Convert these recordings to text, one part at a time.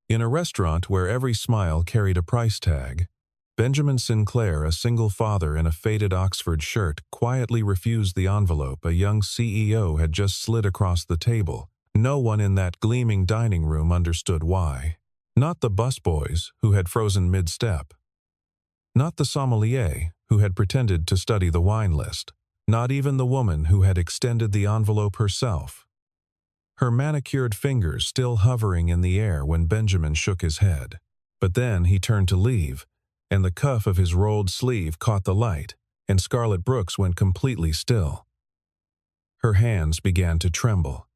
In a restaurant where every smile carried a price tag, Benjamin Sinclair, a single father in a faded Oxford shirt, quietly refused the envelope a young CEO had just slid across the table. No one in that gleaming dining room understood why. Not the busboys, who had frozen mid-step. Not the sommelier, who had pretended to study the wine list. Not even the woman who had extended the envelope herself. Her manicured fingers still hovering in the air when Benjamin shook his head. But then he turned to leave, and the cuff of his rolled sleeve caught the light, and Scarlett Brooks went completely still. Her hands began to tremble.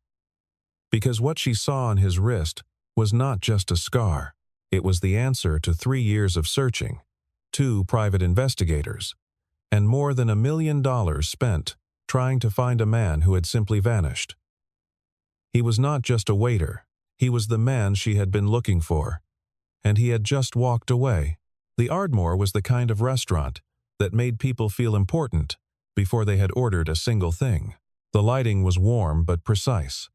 Because what she saw on his wrist was not just a scar. It was the answer to 3 years of searching, 2 private investigators, and more than $1 million spent trying to find a man who had simply vanished. He was not just a waiter. He was the man she had been looking for. And he had just walked away. The Ardmore was the kind of restaurant that made people feel important before they had ordered a single thing. The lighting was warm but precise.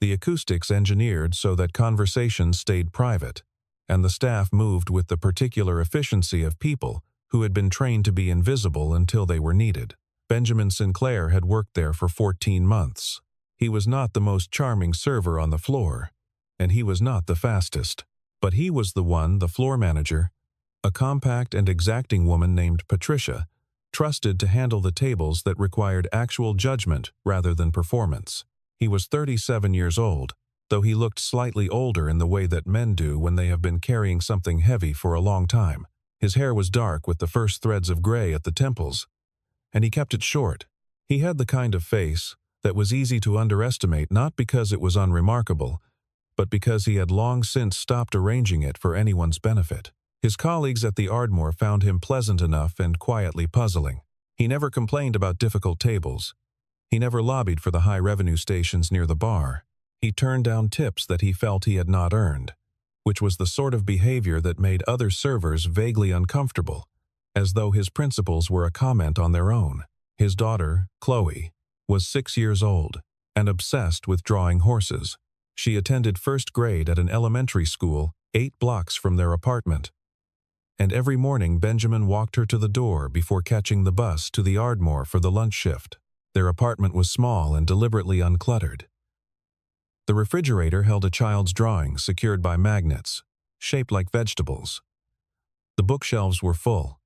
The acoustics engineered so that conversations stayed private, and the staff moved with the particular efficiency of people who had been trained to be invisible until they were needed. Benjamin Sinclair had worked there for 14 months. He was not the most charming server on the floor, and he was not the fastest. But he was the floor manager, a compact and exacting woman named Patricia, trusted to handle the tables that required actual judgment rather than performance. He was 37 years old, though he looked slightly older in the way that men do when they have been carrying something heavy for a long time. His hair was dark with the first threads of gray at the temples, and he kept it short. He had the kind of face that was easy to underestimate, not because it was unremarkable, but because he had long since stopped arranging it for anyone's benefit. His colleagues at the Ardmore found him pleasant enough and quietly puzzling. He never complained about difficult tables. He never lobbied for the high-revenue stations near the bar. He turned down tips that he felt he had not earned, which was the sort of behavior that made other servers vaguely uncomfortable, as though his principles were a comment on their own. His daughter, Chloe, was 6 years old and obsessed with drawing horses. She attended first grade at an elementary school 8 blocks from their apartment. And every morning Benjamin walked her to the door before catching the bus to the Ardmore for the lunch shift. Their apartment was small and deliberately uncluttered. The refrigerator held a child's drawing secured by magnets, shaped like vegetables. The bookshelves were full.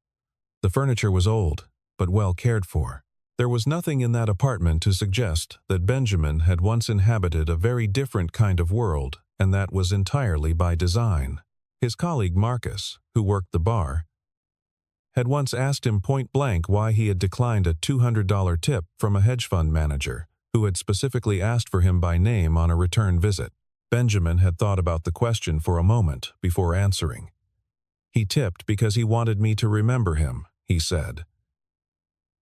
The furniture was old, but well cared for. There was nothing in that apartment to suggest that Benjamin had once inhabited a very different kind of world, and that was entirely by design. His colleague Marcus, who worked the bar, had once asked him point-blank why he had declined a $200 tip from a hedge fund manager who had specifically asked for him by name on a return visit. Benjamin had thought about the question for a moment before answering. "He tipped because he wanted me to remember him," he said.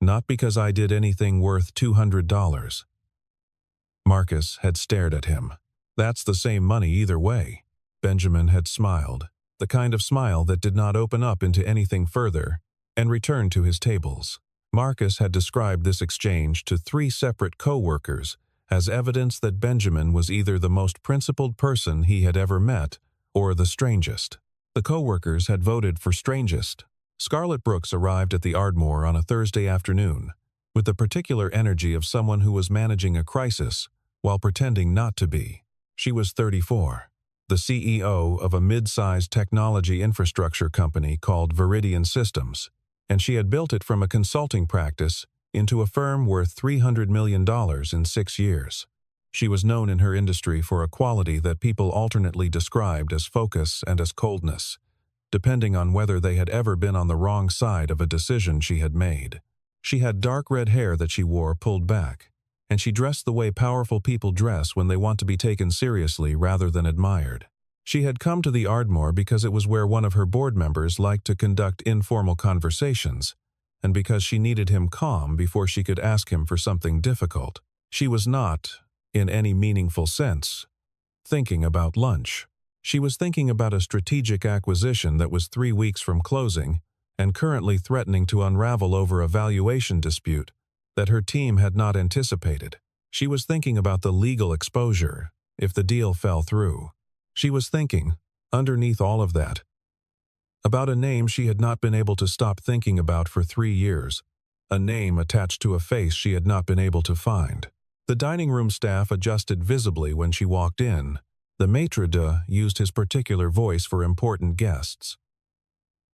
"Not because I did anything worth $200. Marcus had stared at him. "That's the same money either way." Benjamin had smiled, the kind of smile that did not open up into anything further, and returned to his tables. Marcus had described this exchange to 3 separate co-workers as evidence that Benjamin was either the most principled person he had ever met or the strangest. The co-workers had voted for strangest. Scarlett Brooks arrived at the Ardmore on a Thursday afternoon, with the particular energy of someone who was managing a crisis while pretending not to be. She was 34. The CEO of a mid-sized technology infrastructure company called Viridian Systems, and she had built it from a consulting practice into a firm worth $300 million in 6 years. She was known in her industry for a quality that people alternately described as focus and as coldness, depending on whether they had ever been on the wrong side of a decision she had made. She had dark red hair that she wore pulled back, and she dressed the way powerful people dress when they want to be taken seriously rather than admired. She had come to the Ardmore because it was where one of her board members liked to conduct informal conversations, and because she needed him calm before she could ask him for something difficult. She was not, in any meaningful sense, thinking about lunch. She was thinking about a strategic acquisition that was 3 weeks from closing and currently threatening to unravel over a valuation dispute that her team had not anticipated. She was thinking about the legal exposure if the deal fell through. She was thinking, underneath all of that, about a name she had not been able to stop thinking about for 3 years, a name attached to a face she had not been able to find. The dining room staff adjusted visibly when she walked in. The maitre d' used his particular voice for important guests.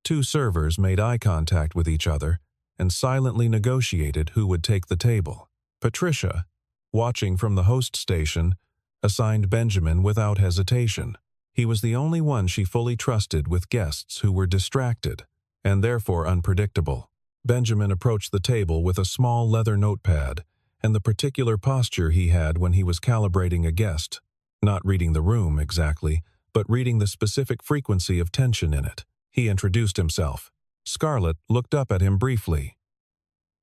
2 servers made eye contact with each other and silently negotiated who would take the table. Patricia, watching from the host station, assigned Benjamin without hesitation. He was the only one she fully trusted with guests who were distracted and therefore unpredictable. Benjamin approached the table with a small leather notepad and the particular posture he had when he was calibrating a guest, not reading the room exactly, but reading the specific frequency of tension in it. He introduced himself. Scarlett looked up at him briefly.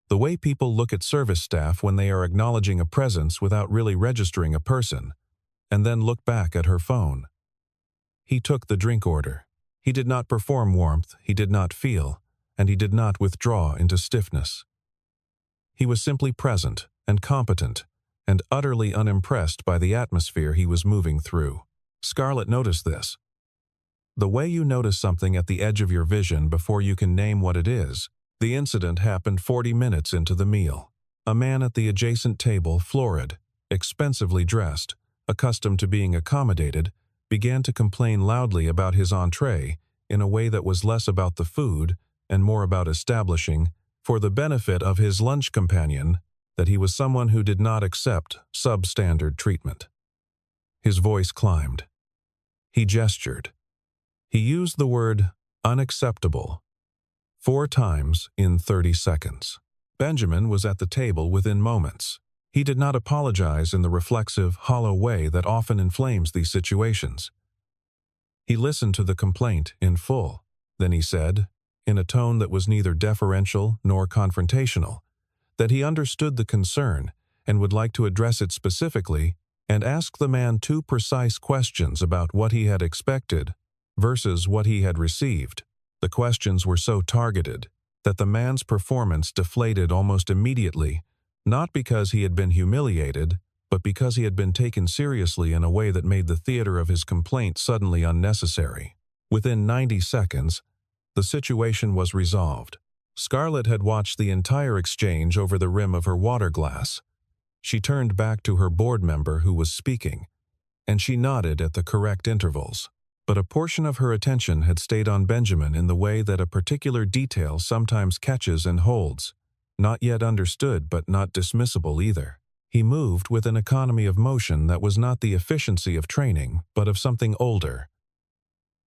The way people look at service staff when they are acknowledging a presence without really registering a person, and then look back at her phone. He took the drink order. He did not perform warmth, he did not feel, and he did not withdraw into stiffness. He was simply present and competent, and utterly unimpressed by the atmosphere he was moving through. Scarlett noticed this. The way you notice something at the edge of your vision before you can name what it is. The incident happened 40 minutes into the meal. A man at the adjacent table, florid, expensively dressed, accustomed to being accommodated, began to complain loudly about his entree in a way that was less about the food and more about establishing, for the benefit of his lunch companion, that he was someone who did not accept substandard treatment. His voice climbed. He gestured. He used the word unacceptable 4 times in 30 seconds. Benjamin was at the table within moments. He did not apologize in the reflexive, hollow way that often inflames these situations. He listened to the complaint in full. Then he said, in a tone that was neither deferential nor confrontational, that he understood the concern and would like to address it specifically and ask the man 2 precise questions about what he had expected versus what he had received. The questions were so targeted that the man's performance deflated almost immediately, not because he had been humiliated, but because he had been taken seriously in a way that made the theater of his complaint suddenly unnecessary. Within 90 seconds, the situation was resolved. Scarlett had watched the entire exchange over the rim of her water glass. She turned back to her board member who was speaking, and she nodded at the correct intervals. But a portion of her attention had stayed on Benjamin in the way that a particular detail sometimes catches and holds, not yet understood but not dismissible either. He moved with an economy of motion that was not the efficiency of training, but of something older.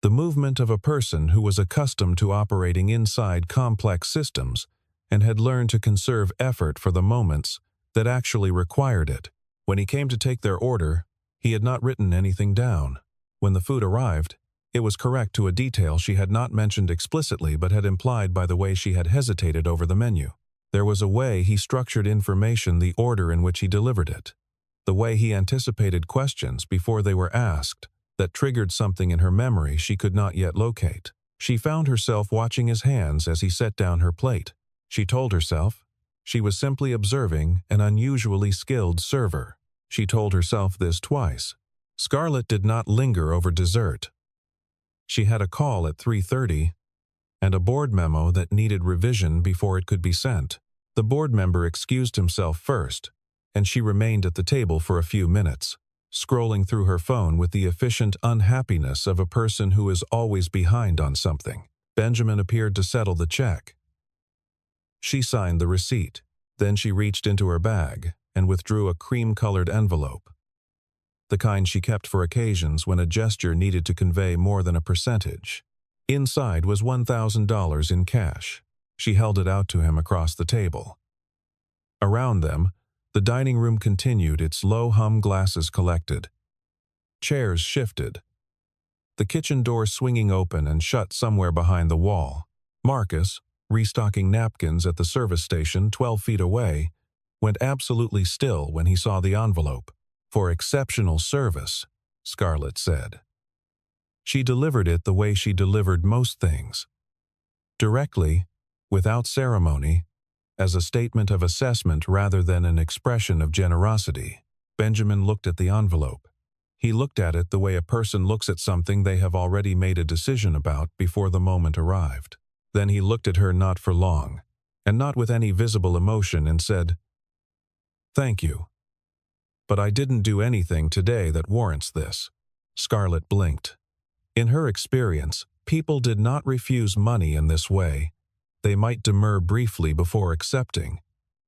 The movement of a person who was accustomed to operating inside complex systems and had learned to conserve effort for the moments that actually required it. When he came to take their order, he had not written anything down. When the food arrived, it was correct to a detail she had not mentioned explicitly but had implied by the way she had hesitated over the menu. There was a way he structured information, the order in which he delivered it, the way he anticipated questions before they were asked, that triggered something in her memory she could not yet locate. She found herself watching his hands as he set down her plate. She told herself she was simply observing an unusually skilled server. She told herself this twice. Scarlett did not linger over dessert. She had a call at 3:30 and a board memo that needed revision before it could be sent. The board member excused himself first, and she remained at the table for a few minutes, scrolling through her phone with the efficient unhappiness of a person who is always behind on something. Benjamin appeared to settle the check. She signed the receipt. Then she reached into her bag and withdrew a cream-colored envelope, the kind she kept for occasions when a gesture needed to convey more than a percentage. Inside was $1,000 in cash. She held it out to him across the table. Around them, the dining room continued, its low hum glasses collected. Chairs shifted. The kitchen door swinging open and shut somewhere behind the wall. Marcus, restocking napkins at the service station 12 feet away, went absolutely still when he saw the envelope. For exceptional service, Scarlett said. She delivered it the way she delivered most things. Directly, without ceremony, as a statement of assessment rather than an expression of generosity. Benjamin looked at the envelope. He looked at it the way a person looks at something they have already made a decision about before the moment arrived. Then he looked at her not for long, and not with any visible emotion, and said, "Thank you. But I didn't do anything today that warrants this." Scarlett blinked. In her experience, people did not refuse money in this way. They might demur briefly before accepting.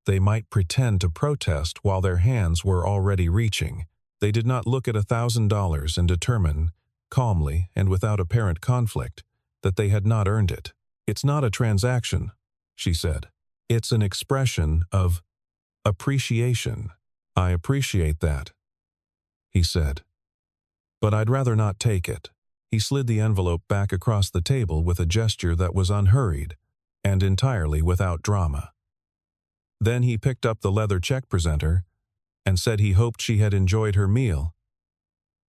They might pretend to protest while their hands were already reaching. They did not look at $1,000 and determine, calmly and without apparent conflict, that they had not earned it. "It's not a transaction," she said. "It's an expression of appreciation." "I appreciate that," he said. "But I'd rather not take it." He slid the envelope back across the table with a gesture that was unhurried and entirely without drama. Then he picked up the leather check presenter and said he hoped she had enjoyed her meal,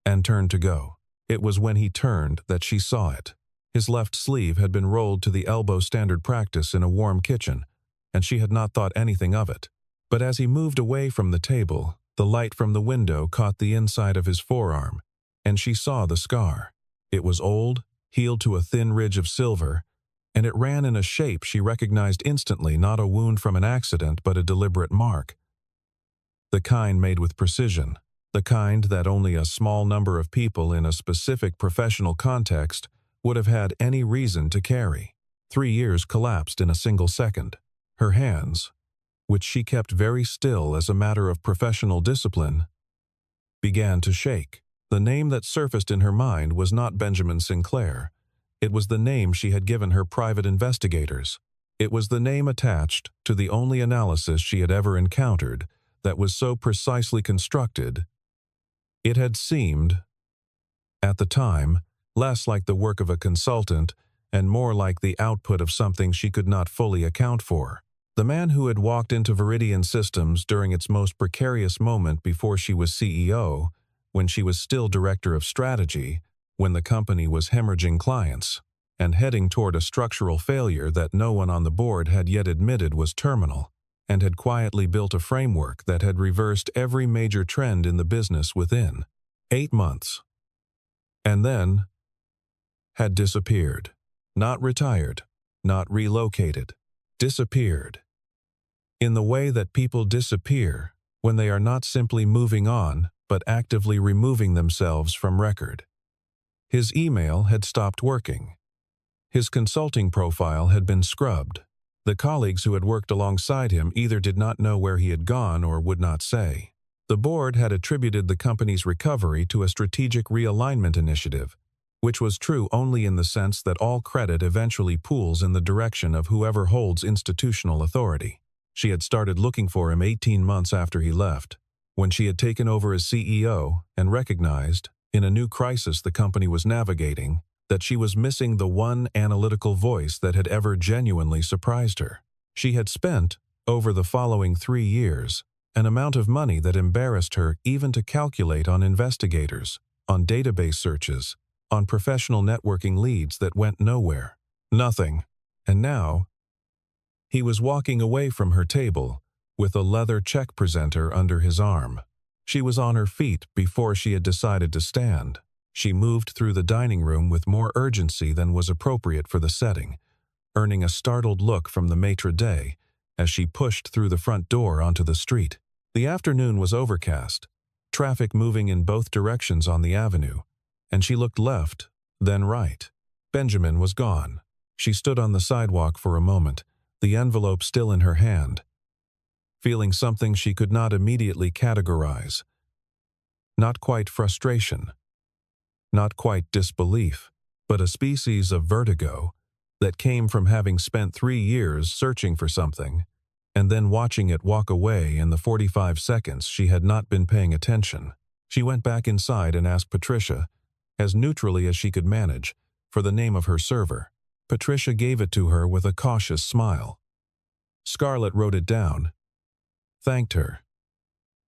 and turned to go. It was when he turned that she saw it. His left sleeve had been rolled to the elbow, standard practice in a warm kitchen, and she had not thought anything of it. But as he moved away from the table, the light from the window caught the inside of his forearm, and she saw the scar. It was old, healed to a thin ridge of silver, and it ran in a shape she recognized instantly, not a wound from an accident but a deliberate mark. The kind made with precision, the kind that only a small number of people in a specific professional context would have had any reason to carry. 3 years collapsed in a single second. Her hands, which she kept very still as a matter of professional discipline, began to shake. The name that surfaced in her mind was not Benjamin Sinclair. It was the name she had given her private investigators. It was the name attached to the only analysis she had ever encountered that was so precisely constructed. It had seemed, at the time, less like the work of a consultant and more like the output of something she could not fully account for. The man who had walked into Viridian Systems during its most precarious moment before she was CEO, when she was still director of strategy, when the company was hemorrhaging clients, and heading toward a structural failure that no one on the board had yet admitted was terminal, and had quietly built a framework that had reversed every major trend in the business within 8 months. And then had disappeared. Not retired, not relocated. Disappeared. In the way that people disappear when they are not simply moving on, but actively removing themselves from record. His email had stopped working. His consulting profile had been scrubbed. The colleagues who had worked alongside him either did not know where he had gone or would not say. The board had attributed the company's recovery to a strategic realignment initiative, which was true only in the sense that all credit eventually pools in the direction of whoever holds institutional authority. She had started looking for him 18 months after he left, when she had taken over as CEO and recognized, in a new crisis the company was navigating, that she was missing the one analytical voice that had ever genuinely surprised her. She had spent, over the following 3 years, an amount of money that embarrassed her even to calculate on investigators, on database searches, on professional networking leads that went nowhere. Nothing. And now, he was walking away from her table, with a leather check presenter under his arm. She was on her feet before she had decided to stand. She moved through the dining room with more urgency than was appropriate for the setting, earning a startled look from the maitre d' as she pushed through the front door onto the street. The afternoon was overcast, traffic moving in both directions on the avenue, and she looked left, then right. Benjamin was gone. She stood on the sidewalk for a moment, the envelope still in her hand, feeling something she could not immediately categorize. Not quite frustration, not quite disbelief, but a species of vertigo that came from having spent 3 years searching for something, and then watching it walk away in the 45 seconds she had not been paying attention. She went back inside and asked Patricia, as neutrally as she could manage, for the name of her server. Patricia gave it to her with a cautious smile. Scarlett wrote it down, thanked her,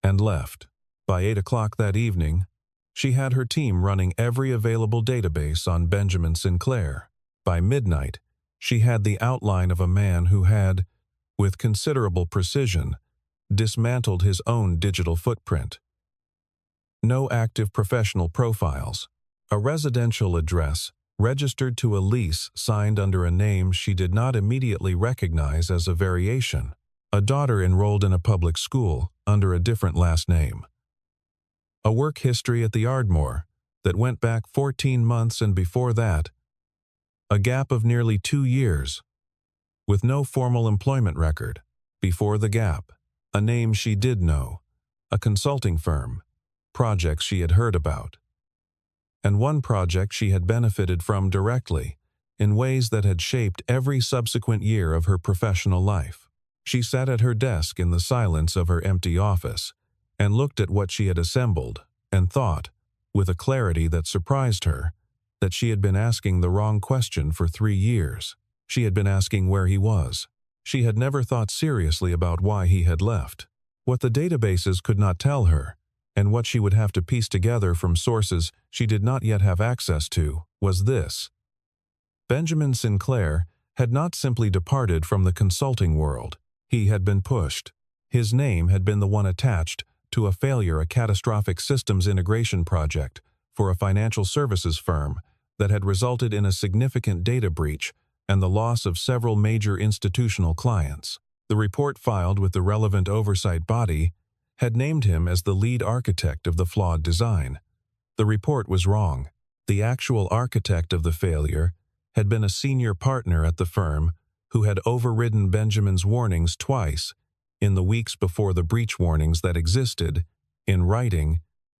and left. By 8 o'clock that evening, she had her team running every available database on Benjamin Sinclair. By midnight, she had the outline of a man who had, with considerable precision, dismantled his own digital footprint. No active professional profiles. A residential address, registered to a lease signed under a name she did not immediately recognize as a variation. A daughter enrolled in a public school under a different last name. A work history at the Ardmore that went back 14 months, and before that, a gap of nearly 2 years, with no formal employment record. Before the gap, a name she did know, a consulting firm, projects she had heard about, and one project she had benefited from directly in ways that had shaped every subsequent year of her professional life. She sat at her desk in the silence of her empty office and looked at what she had assembled and thought, with a clarity that surprised her, that she had been asking the wrong question for 3 years. She had been asking where he was. She had never thought seriously about why he had left. What the databases could not tell her, and what she would have to piece together from sources she did not yet have access to, was this. Benjamin Sinclair had not simply departed from the consulting world. He had been pushed. His name had been the one attached to a catastrophic systems integration project for a financial services firm that had resulted in a significant data breach and the loss of several major institutional clients. The report filed with the relevant oversight body had named him as the lead architect of the flawed design. The report was wrong. The actual architect of the failure had been a senior partner at the firm who had overridden Benjamin's warnings twice in the weeks before the breach warnings that existed, in writing,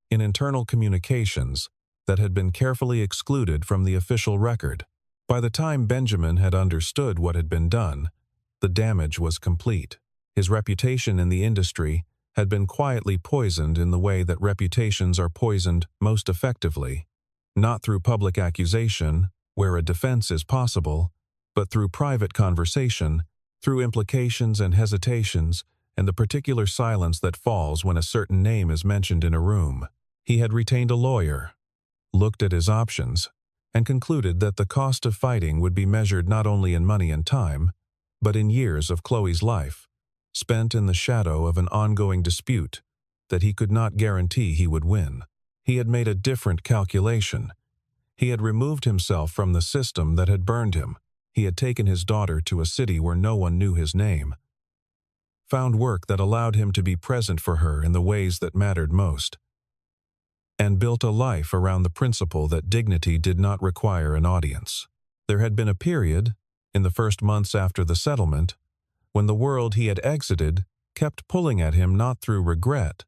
in internal communications that had been carefully excluded from the official record. By the time Benjamin had understood what had been done, the damage was complete. His reputation in the industry had been quietly poisoned in the way that reputations are poisoned most effectively, not through public accusation, where a defense is possible, but through private conversation, through implications and hesitations, and the particular silence that falls when a certain name is mentioned in a room. He had retained a lawyer, looked at his options, and concluded that the cost of fighting would be measured not only in money and time, but in years of Chloe's life, spent in the shadow of an ongoing dispute that he could not guarantee he would win. He had made a different calculation. He had removed himself from the system that had burned him. He had taken his daughter to a city where no one knew his name, found work that allowed him to be present for her in the ways that mattered most, and built a life around the principle that dignity did not require an audience. There had been a period, in the first months after the settlement, when the world he had exited kept pulling at him not through regret,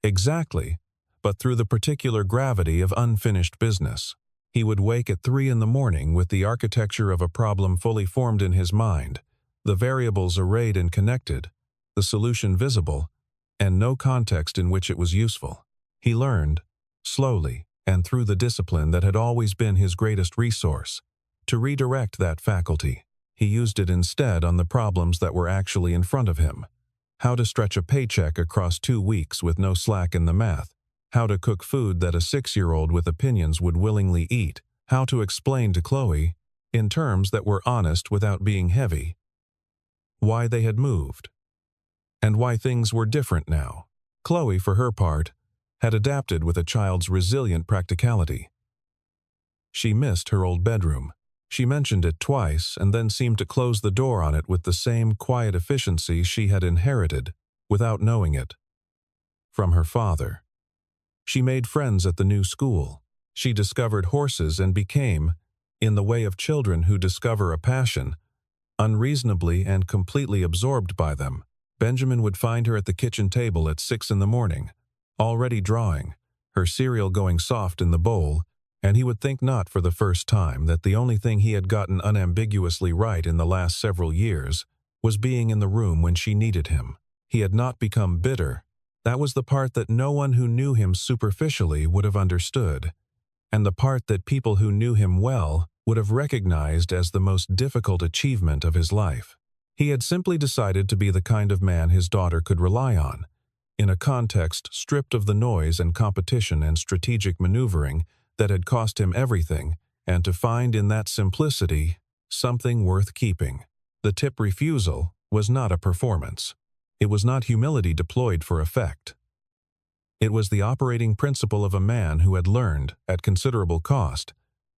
exactly, but through the particular gravity of unfinished business. He would wake at 3 in the morning with the architecture of a problem fully formed in his mind, the variables arrayed and connected, the solution visible, and no context in which it was useful. He learned, slowly and through the discipline that had always been his greatest resource, to redirect that faculty. He used it instead on the problems that were actually in front of him. How to stretch a paycheck across 2 weeks with no slack in the math. How to cook food that a 6-year-old with opinions would willingly eat. How to explain to Chloe, in terms that were honest without being heavy, why they had moved, and why things were different now. Chloe, for her part, had adapted with a child's resilient practicality. She missed her old bedroom. She mentioned it twice and then seemed to close the door on it with the same quiet efficiency she had inherited, without knowing it, from her father. She made friends at the new school. She discovered horses and became, in the way of children who discover a passion, unreasonably and completely absorbed by them. Benjamin would find her at the kitchen table at 6 in the morning, already drawing, her cereal going soft in the bowl, and he would think not for the first time that the only thing he had gotten unambiguously right in the last several years was being in the room when she needed him. He had not become bitter. That was the part that no one who knew him superficially would have understood, and the part that people who knew him well would have recognized as the most difficult achievement of his life. He had simply decided to be the kind of man his daughter could rely on, in a context stripped of the noise and competition and strategic maneuvering that had cost him everything, and to find in that simplicity something worth keeping. The tip refusal was not a performance. It was not humility deployed for effect. It was the operating principle of a man who had learned, at considerable cost,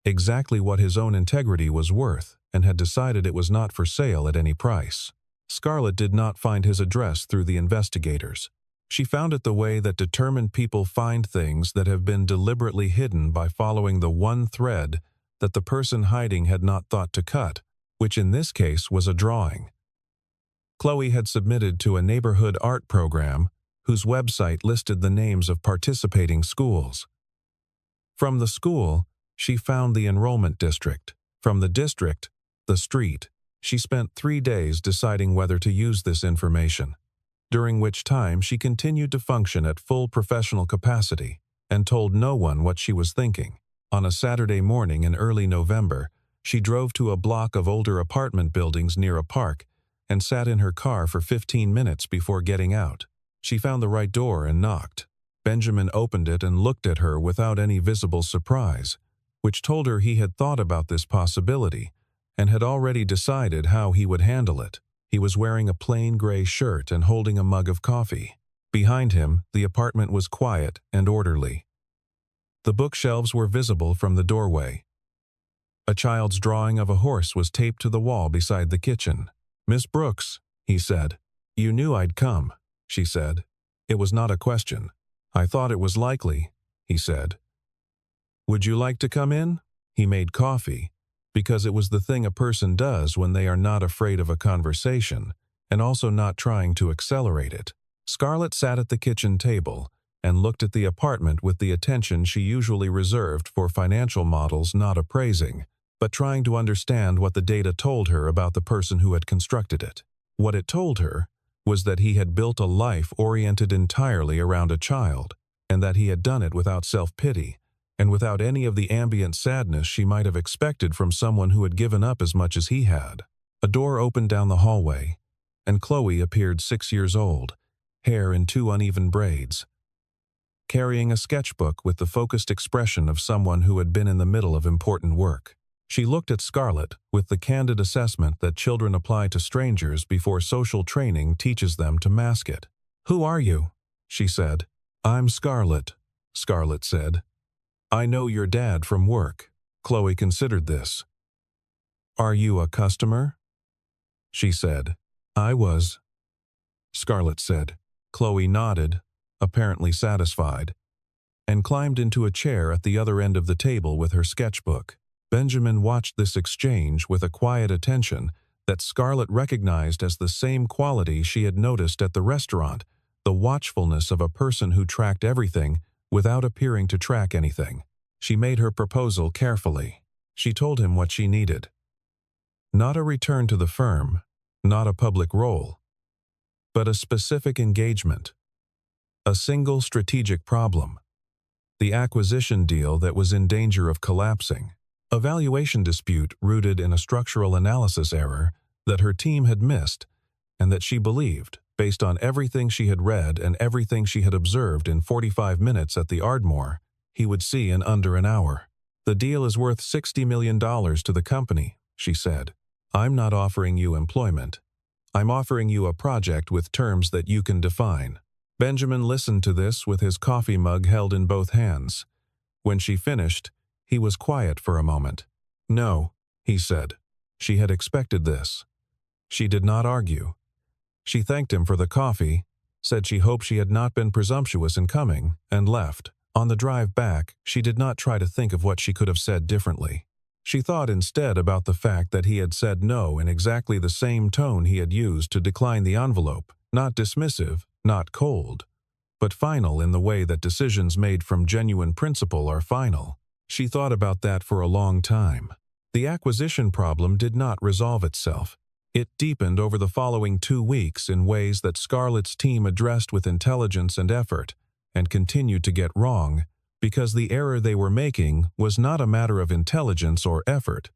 exactly what his own integrity was worth and had decided it was not for sale at any price. Scarlett did not find his address through the investigators. She found it the way that determined people find things that have been deliberately hidden by following the one thread that the person hiding had not thought to cut, which in this case was a drawing. Chloe had submitted to a neighborhood art program whose website listed the names of participating schools. From the school, she found the enrollment district. From the district, the street. She spent 3 days deciding whether to use this information, during which time she continued to function at full professional capacity and told no one what she was thinking. On a Saturday morning in early November, she drove to a block of older apartment buildings near a park and sat in her car for 15 minutes before getting out. She found the right door and knocked. Benjamin opened it and looked at her without any visible surprise, which told her he had thought about this possibility and had already decided how he would handle it. He was wearing a plain gray shirt and holding a mug of coffee. Behind him, the apartment was quiet and orderly. The bookshelves were visible from the doorway. A child's drawing of a horse was taped to the wall beside the kitchen. "Miss Brooks," he said. "You knew I'd come," she said. It was not a question. "I thought it was likely," he said. "Would you like to come in?" He made coffee, because it was the thing a person does when they are not afraid of a conversation, and also not trying to accelerate it. Scarlett sat at the kitchen table and looked at the apartment with the attention she usually reserved for financial models not appraising, but trying to understand what the data told her about the person who had constructed it. What it told her was that he had built a life oriented entirely around a child, and that he had done it without self-pity, and without any of the ambient sadness she might have expected from someone who had given up as much as he had. A door opened down the hallway, and Chloe appeared 6 years old, hair in 2 uneven braids, carrying a sketchbook with the focused expression of someone who had been in the middle of important work. She looked at Scarlett with the candid assessment that children apply to strangers before social training teaches them to mask it. "Who are you?" she said. "I'm Scarlett," Scarlett said. "I know your dad from work." Chloe considered this. "Are you a customer?" she said. "I was," Scarlett said. Chloe nodded, apparently satisfied, and climbed into a chair at the other end of the table with her sketchbook. Benjamin watched this exchange with a quiet attention that Scarlett recognized as the same quality she had noticed at the restaurant, the watchfulness of a person who tracked everything without appearing to track anything. She made her proposal carefully. She told him what she needed. Not a return to the firm, not a public role, but a specific engagement. A single strategic problem. The acquisition deal that was in danger of collapsing. A valuation dispute rooted in a structural analysis error that her team had missed and that she believed, based on everything she had read and everything she had observed in 45 minutes at the Ardmore, he would see in under an hour. "The deal is worth $60 million to the company," she said. "I'm not offering you employment. I'm offering you a project with terms that you can define." Benjamin listened to this with his coffee mug held in both hands. When she finished, he was quiet for a moment. "No," he said. She had expected this. She did not argue. She thanked him for the coffee, said she hoped she had not been presumptuous in coming, and left. On the drive back, she did not try to think of what she could have said differently. She thought instead about the fact that he had said no in exactly the same tone he had used to decline the envelope, not dismissive, not cold, but final in the way that decisions made from genuine principle are final. She thought about that for a long time. The acquisition problem did not resolve itself. It deepened over the following 2 weeks in ways that Scarlett's team addressed with intelligence and effort, and continued to get wrong, because the error they were making was not a matter of intelligence or effort,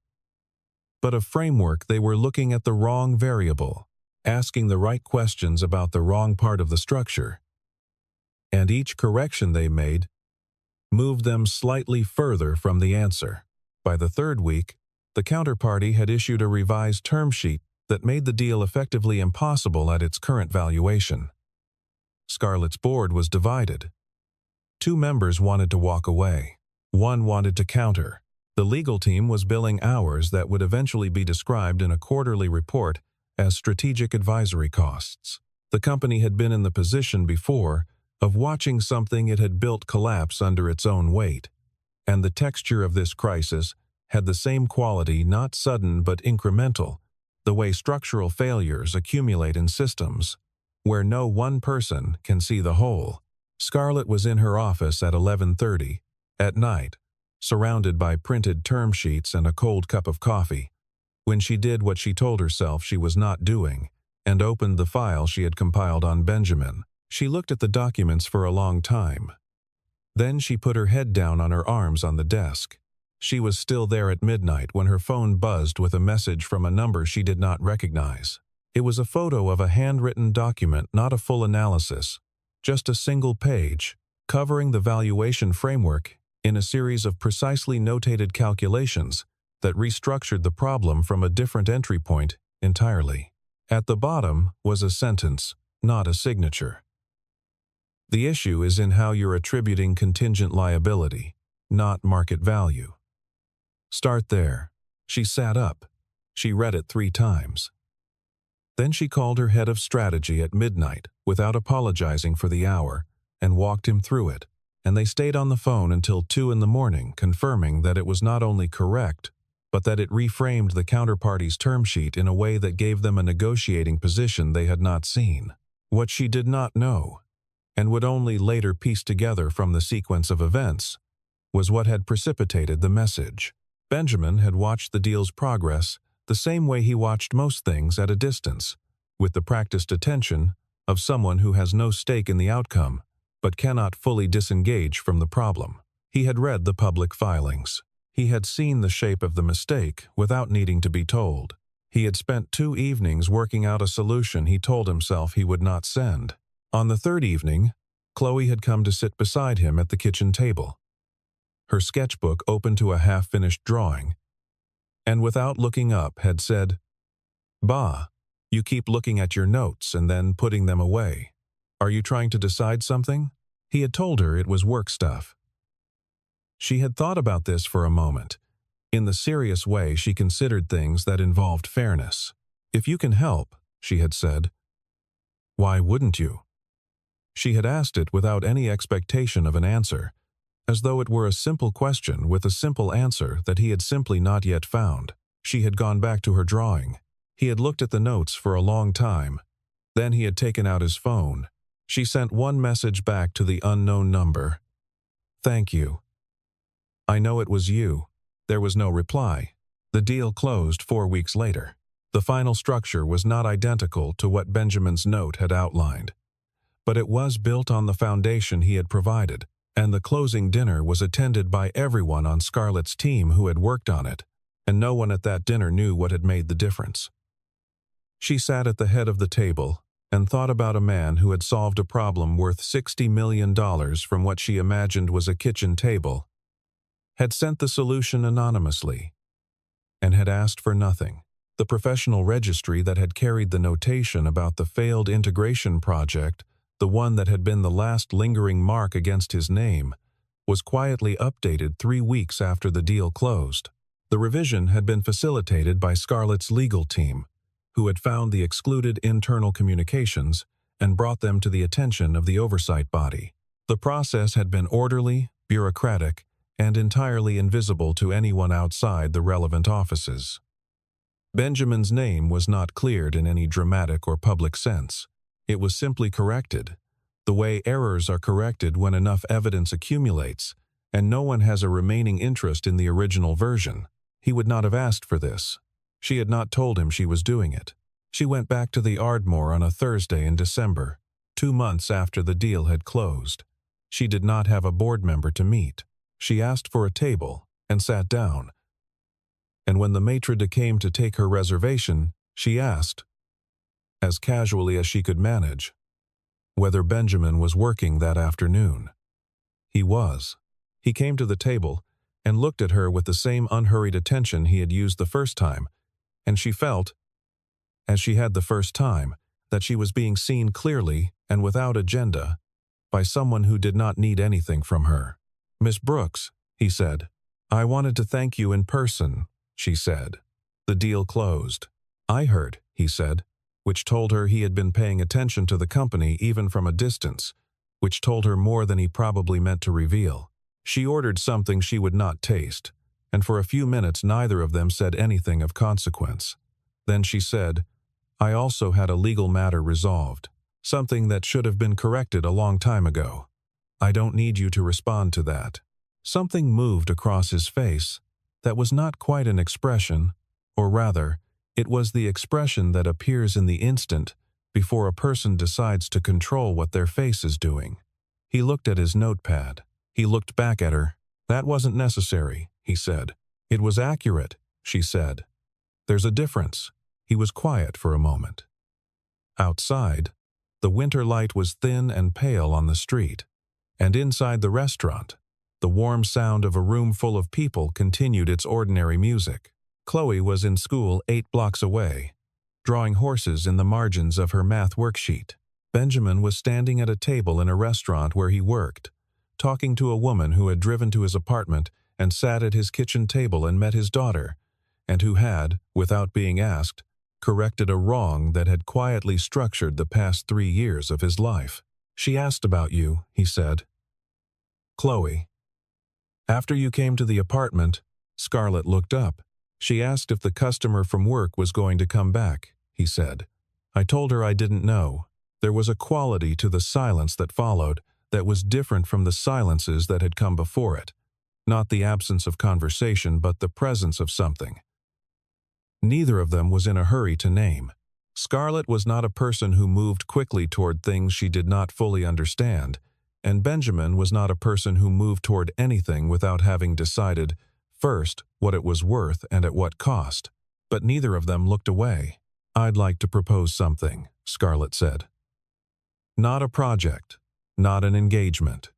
but of framework. They were looking at the wrong variable, asking the right questions about the wrong part of the structure, and each correction they made moved them slightly further from the answer. By the 3rd week, the counterparty had issued a revised term sheet that made the deal effectively impossible at its current valuation. Scarlett's board was divided. Two members wanted to walk away. One wanted to counter. The legal team was billing hours that would eventually be described in a quarterly report as strategic advisory costs. The company had been in the position before of watching something it had built collapse under its own weight, and the texture of this crisis had the same quality, not sudden but incremental, the way structural failures accumulate in systems, where no one person can see the whole. Scarlett was in her office at 11:30 at night, surrounded by printed term sheets and a cold cup of coffee, when she did what she told herself she was not doing, and opened the file she had compiled on Benjamin. She looked at the documents for a long time. Then she put her head down on her arms on the desk. She was still there at midnight when her phone buzzed with a message from a number she did not recognize. It was a photo of a handwritten document, not a full analysis, just a single page, covering the valuation framework in a series of precisely notated calculations that restructured the problem from a different entry point entirely. At the bottom was a sentence, not a signature. The issue is in how you're attributing contingent liability, not market value. Start there. She sat up. She read it 3 times. Then she called her head of strategy at midnight without apologizing for the hour and walked him through it, and they stayed on the phone until 2 in the morning, confirming that it was not only correct, but that it reframed the counterparty's term sheet in a way that gave them a negotiating position they had not seen. What she did not know, and would only later piece together from the sequence of events, was what had precipitated the message. Benjamin had watched the deal's progress the same way he watched most things at a distance, with the practiced attention of someone who has no stake in the outcome but cannot fully disengage from the problem. He had read the public filings. He had seen the shape of the mistake without needing to be told. He had spent 2 evenings working out a solution he told himself he would not send. On the 3rd evening, Chloe had come to sit beside him at the kitchen table, her sketchbook open to a half-finished drawing, and without looking up had said, "Bah, you keep looking at your notes and then putting them away. Are you trying to decide something?" He had told her it was work stuff. She had thought about this for a moment. In the serious way she considered things that involved fairness. "If you can help," she had said, "why wouldn't you?" She had asked it without any expectation of an answer, as though it were a simple question with a simple answer that he had simply not yet found. She had gone back to her drawing. He had looked at the notes for a long time. Then he had taken out his phone. She sent one message back to the unknown number. "Thank you. I know it was you." There was no reply. The deal closed 4 weeks later. The final structure was not identical to what Benjamin's note had outlined, but it was built on the foundation he had provided, and the closing dinner was attended by everyone on Scarlett's team who had worked on it, and no one at that dinner knew what had made the difference. She sat at the head of the table and thought about a man who had solved a problem worth $60 million from what she imagined was a kitchen table, had sent the solution anonymously, and had asked for nothing. The professional registry that had carried the notation about the failed integration project, the one that had been the last lingering mark against his name, was quietly updated 3 weeks after the deal closed. The revision had been facilitated by Scarlett's legal team, who had found the excluded internal communications and brought them to the attention of the oversight body. The process had been orderly, bureaucratic, and entirely invisible to anyone outside the relevant offices. Benjamin's name was not cleared in any dramatic or public sense. It was simply corrected, the way errors are corrected when enough evidence accumulates, and no one has a remaining interest in the original version. He would not have asked for this. She had not told him she was doing it. She went back to the Ardmore on a Thursday in December, 2 months after the deal had closed. She did not have a board member to meet. She asked for a table and sat down. And when the maitre d' came to take her reservation, she asked, as casually as she could manage, whether Benjamin was working that afternoon. He was. He came to the table and looked at her with the same unhurried attention he had used the first time, and she felt, as she had the first time, that she was being seen clearly and without agenda by someone who did not need anything from her. "Miss Brooks," he said. "I wanted to thank you in person," she said. The deal closed. "I heard," he said, which told her he had been paying attention to the company even from a distance, which told her more than he probably meant to reveal. She ordered something she would not taste, and for a few minutes neither of them said anything of consequence. Then she said, "I also had a legal matter resolved, something that should have been corrected a long time ago. I don't need you to respond to that." Something moved across his face that was not quite an expression, or rather, it was the expression that appears in the instant before a person decides to control what their face is doing. He looked at his notepad. He looked back at her. "That wasn't necessary," he said. "It was accurate," she said. "There's a difference." He was quiet for a moment. Outside, the winter light was thin and pale on the street, and inside the restaurant, the warm sound of a room full of people continued its ordinary music. Chloe was in school 8 blocks away, drawing horses in the margins of her math worksheet. Benjamin was standing at a table in a restaurant where he worked, talking to a woman who had driven to his apartment and sat at his kitchen table and met his daughter, and who had, without being asked, corrected a wrong that had quietly structured the past 3 years of his life. "She asked about you," he said. "Chloe. After you came to the apartment," Scarlett looked up. "She asked if the customer from work was going to come back," he said. "I told her I didn't know." There was a quality to the silence that followed that was different from the silences that had come before it. Not the absence of conversation, but the presence of something. Neither of them was in a hurry to name. Scarlett was not a person who moved quickly toward things she did not fully understand, and Benjamin was not a person who moved toward anything without having decided, first, what it was worth and at what cost. But neither of them looked away. "I'd like to propose something," Scarlett said. "Not a project, not an engagement.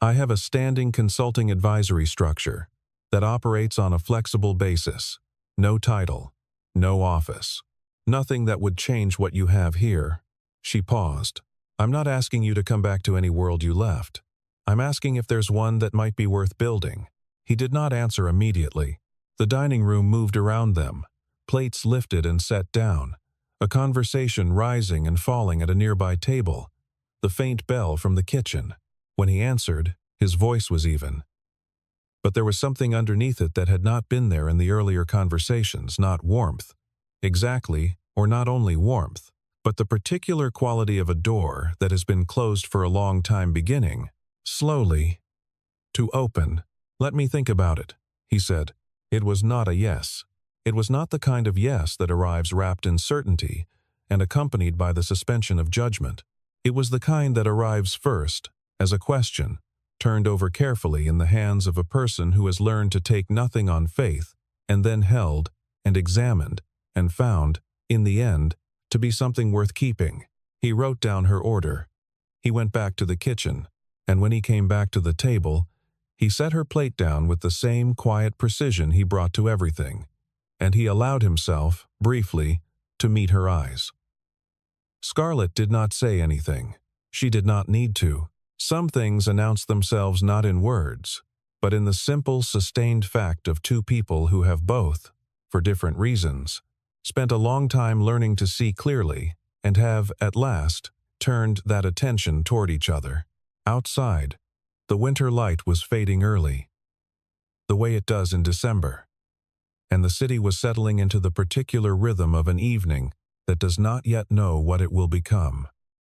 I have a standing consulting advisory structure that operates on a flexible basis. No title, no office. Nothing that would change what you have here." She paused. "I'm not asking you to come back to any world you left. I'm asking if there's one that might be worth building." He did not answer immediately. The dining room moved around them. Plates lifted and set down. A conversation rising and falling at a nearby table. The faint bell from the kitchen. When he answered, his voice was even. But there was something underneath it that had not been there in the earlier conversations, not warmth. Exactly, or not only warmth, but the particular quality of a door that has been closed for a long time beginning, slowly, to open. "Let me think about it," he said. It was not a yes. It was not the kind of yes that arrives wrapped in certainty and accompanied by the suspension of judgment. It was the kind that arrives first, as a question, turned over carefully in the hands of a person who has learned to take nothing on faith, and then held and examined and found, in the end, to be something worth keeping. He wrote down her order. He went back to the kitchen, and when he came back to the table, he set her plate down with the same quiet precision he brought to everything, and he allowed himself, briefly, to meet her eyes. Scarlett did not say anything. She did not need to. Some things announce themselves not in words, but in the simple, sustained fact of two people who have both, for different reasons, spent a long time learning to see clearly and have, at last, turned that attention toward each other. Outside, the winter light was fading early, the way it does in December, and the city was settling into the particular rhythm of an evening that does not yet know what it will become.